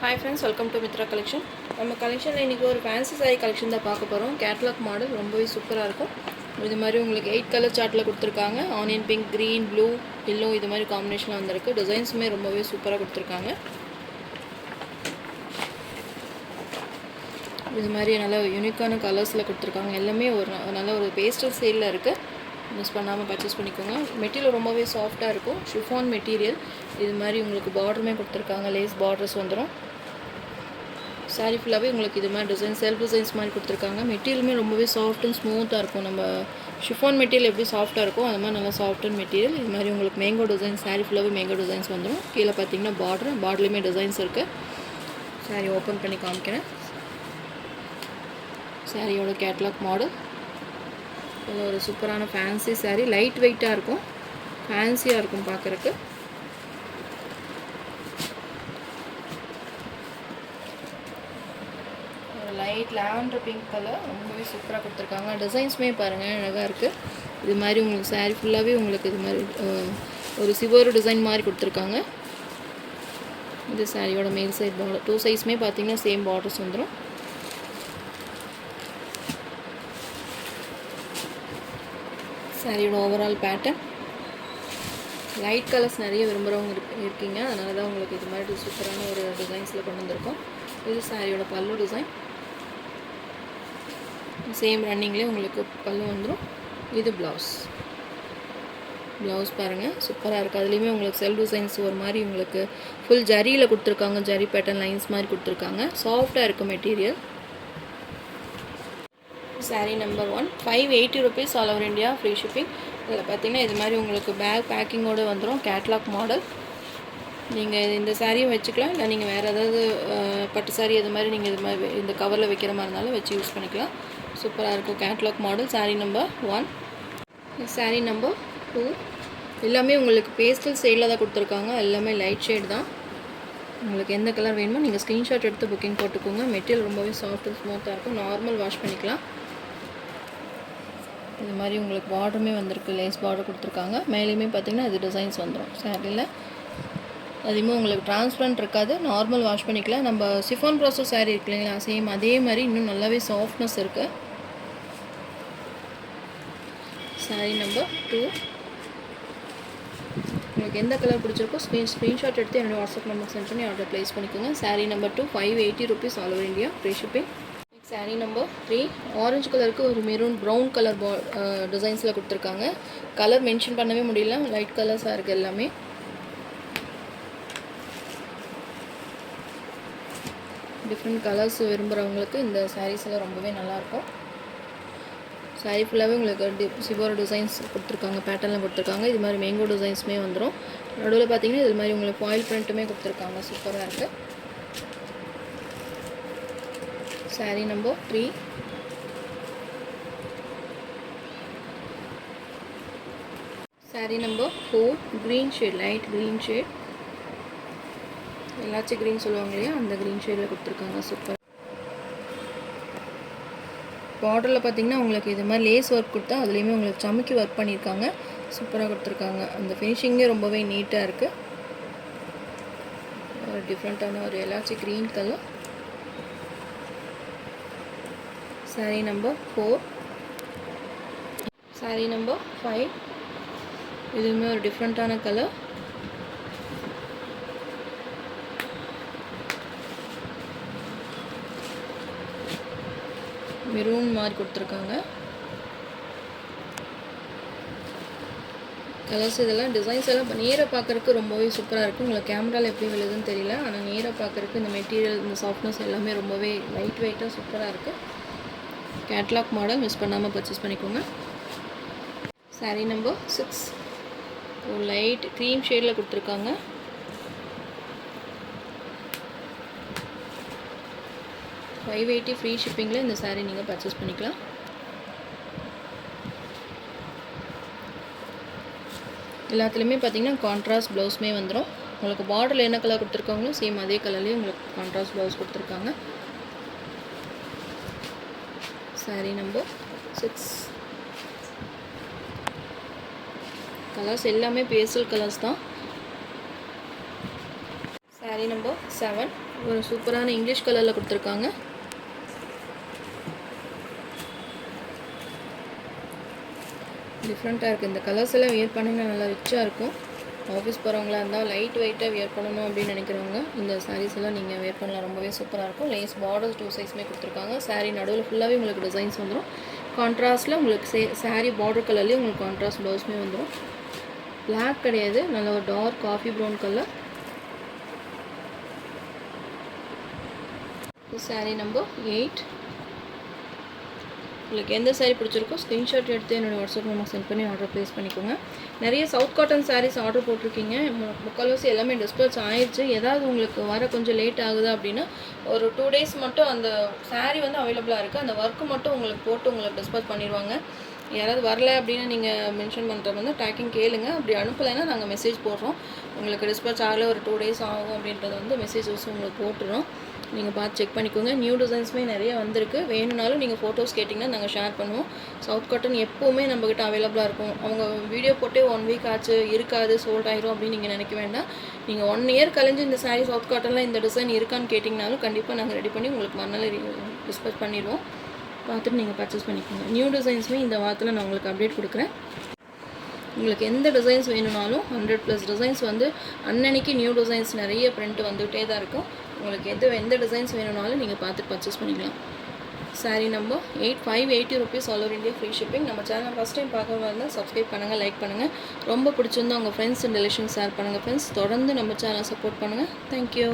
Hi friends, welcome to Mitra collection. நம்ம கலெக்ஷனில் இன்றைக்கி ஒரு ஃபேன்சி சாரீ கலெக்ஷன் தான் பார்க்க போகிறோம். கேட்லாக் மாடல் ரொம்பவே சூப்பராக இருக்கும். இது மாதிரி உங்களுக்கு 8 கலர் சார்ட்டில் கொடுத்துருக்காங்க. Onion pink, green, blue, yellow இது மாதிரி காம்பினேஷனில் வந்திருக்கு. டிசைன்ஸுமே ரொம்பவே சூப்பராக கொடுத்துருக்காங்க. இது மாதிரி நல்ல யூனிக்கான கலர்ஸில் கொடுத்துருக்காங்க. எல்லாமே ஒரு நல்ல ஒரு பேஸ்டல் சேலில் இருக்குது. மிஸ் பண்ணாமல் பர்ச்சேஸ் பண்ணிக்கோங்க. மெட்டீரியல் ரொம்பவே சாஃப்டாக இருக்கும். Chiffon material. இது மாதிரி உங்களுக்கு பார்டருமே கொடுத்துருக்காங்க. லேஸ் பார்டர்ஸ் வந்துடும். சாரீ ஃபுல்லாகவே உங்களுக்கு இது மாதிரி டிசைன் செல்ஃப் டிசைன்ஸ் மாதிரி கொடுத்துருக்காங்க. மெட்டீரியலுமே ரொம்பவே சாஃப்ட் அண்ட் ஸ்மூத்தாக இருக்கும். நம்ம ஷிஃபான் மெட்டீரியல் எப்படி சாஃப்ட்டாக இருக்கும் அது மாதிரி நல்லா சாஃப்ட் அண்ட் மெட்டீரியல். இது மாதிரி உங்களுக்கு மேங்கோ டிசைன் சாரீ ஃபுல்லாகவே மேங்கோ டிசைன்ஸ் வந்துடும். கீழே பார்த்தீங்கன்னா பார்டர்லேயுமே டிசைன்ஸ் இருக்குது. சாரீ ஓப்பன் பண்ணி காமிக்கிறேன். சாரியோட கேட்லாக் மாடல். இது ஒரு சூப்பரான ஃபேன்சி சாரீ. லைட் வெயிட்டாக இருக்கும், ஃபேன்சியாக இருக்கும் பார்க்குறக்கு. ஒரு லைட் லாவெண்டர் பிங்க் கலர் ரொம்பவே சூப்பராக கொடுத்துருக்காங்க. டிசைன்ஸுமே பாருங்கள் அழகாக இருக்குது. இது மாதிரி உங்களுக்கு சாரீ ஃபுல்லாகவே உங்களுக்கு இது மாதிரி ஒரு சிவரு டிசைன் மாதிரி கொடுத்துருக்காங்க. இது சாரியோட மேல் சைட் பார்டர். 2 சைஸுமே பார்த்தீங்கன்னா சேம் பார்டர்ஸ் வந்துடும். சாரியோட ஓவரால் பேட்டர்ன். லைட் கலர்ஸ் நிறைய விரும்புகிறவங்க இருக்கீங்க, அதனால தான் உங்களுக்கு இது மாதிரி சூப்பரான ஒரு டிசைன்ஸில் கொண்டு வந்திருக்கோம். இது சாரியோட பல்லு டிசைன். சேம் ரன்னிங்லேயே உங்களுக்கு பல்லு வந்துடும். இது ப்ளவுஸ் பாருங்கள் சூப்பராக இருக்குது. அதுலேயுமே உங்களுக்கு செல்ஃப் டிசைன்ஸ் ஒரு மாதிரி உங்களுக்கு ஃபுல் ஜரியில் கொடுத்துருக்காங்க. ஜரி பேட்டர்ன் லைன்ஸ் மாதிரி கொடுத்துருக்காங்க. சாஃப்டாக இருக்குது material. Sari number 1 580 rupees all over India, free shipping. இதில் பார்த்தீங்கன்னா இது மாதிரி உங்களுக்கு பேக் பேக்கிங்கோடு வந்துடும். Catalogue model. நீங்கள் இந்த சாரியும் வச்சுக்கலாம், இல்லை நீங்கள் வேறு ஏதாவது பட்டு சாரீ இது மாதிரி நீங்கள் இது மாதிரி இந்த கவரில் வைக்கிற மாதிரி இருந்தாலும் வச்சு யூஸ் பண்ணிக்கலாம். சூப்பராக இருக்கும் catalogue model. Sari number 1. Sari number 2 எல்லாமே உங்களுக்கு பேஸ்டல் ஷேடில் தான் கொடுத்துருக்காங்க. எல்லாமே லைட் ஷேட் தான். உங்களுக்கு எந்த கலர் வேணுமோ நீங்கள் ஸ்க்ரீன்ஷாட் எடுத்து புக்கிங் போட்டுக்கோங்க. மெட்டீரியல் ரொம்பவே சாஃப்ட் அண்ட் ஸ்மூத்தாக இருக்கும். நார்மல் வாஷ் பண்ணிக்கலாம். இது மாதிரி உங்களுக்கு பார்டருமே வந்திருக்கு. லேஸ் பார்டர் கொடுத்துருக்காங்க. மேலேயுமே பார்த்திங்கன்னா இது டிசைன்ஸ் வந்துடும் சாரியில். அதுவுமே உங்களுக்கு டிரான்ஸ்பரண்ட் இருக்காது. நார்மல் வாஷ் பண்ணிக்கலாம். நம்ம சிஃபான் ப்ராசஸ் சாரீ இருக்கு இல்லைங்களா, சேம் அதே மாதிரி இன்னும் நல்லாவே சாஃப்ட்னஸ் இருக்குது. சாரீ நம்பர் 2. உங்களுக்கு எந்த கலர் பிடிச்சிருக்கோ ஸ்க்ரீன்ஷாட் எடுத்து என்னோடய வாட்ஸ்அப் நம்பர் சென்ட் பண்ணி ஆர்டர் ப்ளேஸ் பண்ணிக்கோங்க. Sari number 2 580 rupees all over India, free shipping. Sari number 3 orange கலருக்கு ஒரு மெரூன் ப்ரௌன் கலர் டிசைன்ஸில் கொடுத்துருக்காங்க. கலர் மென்ஷன் பண்ணவே முடியல, லைட் கலர்ஸாக இருக்குது எல்லாமே. டிஃப்ரெண்ட் கலர்ஸ் விரும்புகிறவங்களுக்கு இந்த சாரீஸ் எல்லாம் ரொம்பவே நல்லாயிருக்கும். சாரீ ஃபுல்லாகவே உங்களுக்கு சிவோர டிசைன்ஸ் கொடுத்துருக்காங்க, பேட்டர்லாம் கொடுத்துருக்காங்க. இது மாதிரி மேங்கோ டிசைன்ஸுமே வந்துடும். நடுவில் பார்த்தீங்கன்னா இது மாதிரி உங்களுக்கு ஃபாயில் பிரிண்ட்டுமே கொடுத்துருக்காங்க. சூப்பராக இருக்குது. Sari number 3. Sari number 4 green shade, light green shade. எல்லாச்சும் க்ரீன் சொல்லுவாங்க இல்லையா, அந்த க்ரீன் ஷேடில் கொடுத்துருக்காங்க. சூப்பர். பார்டரில் பார்த்தீங்கன்னா உங்களுக்கு இது மாதிரி லேஸ் ஒர்க் கொடுத்தா அதுலேயுமே உங்களுக்கு சமுக்கி ஒர்க் பண்ணியிருக்காங்க. சூப்பராக கொடுத்துருக்காங்க. அந்த ஃபினிஷிங்கே ரொம்பவே நீட்டாக இருக்குது. ஒரு டிஃப்ரெண்ட்டான ஒரு எல்லாச்சும் green colour. Sari number 4. Sari number 5 இதுவுமே ஒரு டிஃப்ரெண்ட்டான கலர். மெரூன் மாதிரி கொடுத்துருக்காங்க. கலர்ஸ் இதெல்லாம் டிசைன்ஸ் எல்லாம் நேராக பார்க்குறதுக்கு ரொம்பவே சூப்பராக இருக்குது. உங்களுக்கு கேமராவில் எப்படி விழுதுன்னு தெரியல, ஆனால் நேராக பார்க்குறதுக்கு இந்த மெட்டீரியல் இந்த சாஃப்ட்னஸ் எல்லாமே ரொம்பவே லைட் வெயிட்டாக சூப்பராக இருக்குது. Catalogue model. மிஸ் பண்ணாமல் பர்ச்சேஸ் பண்ணிக்கோங்க. சாரீ நம்பர் 6 ஒரு லைட் க்ரீம் ஷேடில் கொடுத்துருக்காங்க. $580 ஃப்ரீ ஷிப்பிங்கில் இந்த சாரீ நீங்கள் பர்ச்சேஸ் பண்ணிக்கலாம். எல்லாத்துலேயுமே பார்த்தீங்கன்னா கான்ட்ராஸ்ட் ப்ளவுஸுமே வந்துடும். உங்களுக்கு பார்டரில் என்ன கலர் கொடுத்துருக்காங்களோ சேம் அதே கலர்லேயே உங்களுக்கு கான்ட்ராஸ்ட் ப்ளவுஸ் கொடுத்துருக்காங்க. சாரீ நம்பர் 6. கலர்ஸ் எல்லாமே பேஸ்டல் கலர்ஸ் தான். சாரீ நம்பர் 7 ஒரு சூப்பரான இங்கிலீஷ் கலரில் கொடுத்துருக்காங்க. டிஃப்ரெண்ட்டாக இருக்குது. இந்த கலர்ஸ் எல்லாம் வியர் பண்ணிங்கன்னா நல்லா ரிச்சாக இருக்கும். ஆஃபீஸ் போகிறவங்களா இருந்தால் லைட் வெயிட்டாக வியர் பண்ணணும் அப்படின்னு நினைக்கிறவங்க இந்த சாரீஸ் எல்லாம் நீங்கள் வியர் பண்ணலாம். ரொம்பவே சூப்பராக இருக்கும். லேஸ் பார்டர்ஸ் 2 சைஸுமே கொடுத்துருக்காங்க. சாரீ நடுவில் ஃபுல்லாகவே உங்களுக்கு டிசைன்ஸ் வந்துடும். கான்ட்ராஸ்ட்டில் உங்களுக்கு சாரீ பார்டர் கலர்லேயே உங்களுக்கு கான்ட்ராஸ்ட் ப்ளவுஸுமே வந்துடும். பிளாக் கிடையாது, நல்ல ஒரு dark coffee brown colour. Sari number 8. உங்களுக்கு எந்த சாரீ பிடிச்சிருக்கோ ஸ்க்ரீன்ஷாட் எடுத்து என்னோடய வாட்ஸ்அப் நம்பர் சென்ட் பண்ணி ஆர்டர் ப்ளேஸ் பண்ணிக்கோங்க. நிறைய சவுத் காட்டன் சாரீஸ் ஆர்டர் போட்டிருக்கீங்க. முக்கால்வாசி எல்லாமே டிஸ்பேட்ச் ஆயிடுச்சு. ஏதாவது உங்களுக்கு வர கொஞ்சம் லேட் ஆகுது அப்படின்னா ஒரு 2 days மட்டும் அந்த சாரீ வந்து அவைலபிளாக இருக்குது. அந்த ஒர்க்கு மட்டும் உங்களுக்கு போட்டு உங்களுக்கு டிஸ்பேட்ச் பண்ணிடுவாங்க. யாராவது வரல அப்படின்னு நீங்கள் மென்ஷன் பண்ணுறது வந்து ட்ராக்கிங் கேளுங்க. அப்படி அனுப்பலைன்னா நாங்கள் மெசேஜ் போடுறோம். உங்களுக்கு டிஸ்பேட்ச் ஆகலை, ஒரு 2 days ஆகும் அப்படின்றது வந்து மெசேஜஸ் உங்களுக்கு போட்டுறோம். நீங்கள் பார்த்து செக் பண்ணிக்கோங்க. நியூ டிசைன்ஸுமே நிறைய வந்திருக்கு. வேணும்னாலும் நீங்கள் ஃபோட்டோஸ் கேட்டிங்கன்னா நாங்கள் ஷேர் பண்ணுவோம். சவுத் காட்டன் எப்போவுமே நம்மக்கிட்ட அவைலபிளாக இருக்கும். அவங்க வீடியோ போட்டே 1 week ஆச்சு, இருக்காது, சோல்ட் ஆயிரும் அப்படின்னு நீங்கள் நினைக்க வேண்டாம். நீங்கள் 1 year கழிஞ்சு இந்த சாரீ சவுத் காட்டனில் இந்த டிசைன் இருக்கான்னு கேட்டிங்கனாலும் கண்டிப்பாக நாங்கள் ரெடி பண்ணி உங்களுக்கு மறுநாள் டிஸ்பேட்ச் பண்ணிடுவோம். பார்த்துட்டு நீங்கள் பர்ச்சேஸ் பண்ணிக்கோங்க. நியூ டிசைன்ஸுமே இந்த வாரத்தில் நான் உங்களுக்கு அப்டேட் கொடுக்குறேன். உங்களுக்கு எந்த டிசைன்ஸ் வேணும்னாலும் 100+ டிசைன்ஸ் வந்து அன்னன்னைக்கு நியூ டிசைன்ஸ் நிறைய பிரிண்ட் வந்துகிட்டே தான் இருக்கும். உங்களுக்கு எந்த டிசைன்ஸ் வேணும்னாலும் நீங்கள் பார்த்துட்டு பர்ச்சேஸ் பண்ணிக்கலாம். Sari number 8, 580 rupees all over India free shipping. நம்ம சேனல் ஃபஸ்ட் டைம் பார்க்க இருந்தால் சப்ஸ்கிரைப் பண்ணுங்கள், லைக் பண்ணுங்கள். ரொம்ப பிடிச்சிருந்தா உங்கள் ஃப்ரெண்ட்ஸ் அண்ட் ரிலேஷன்ஸ் ஷேர் பண்ணுங்கள். ஃப்ரெண்ட்ஸ் தொடர்ந்து நம்ம சேனலை சப்போர்ட் பண்ணுங்கள். தேங்க்யூ.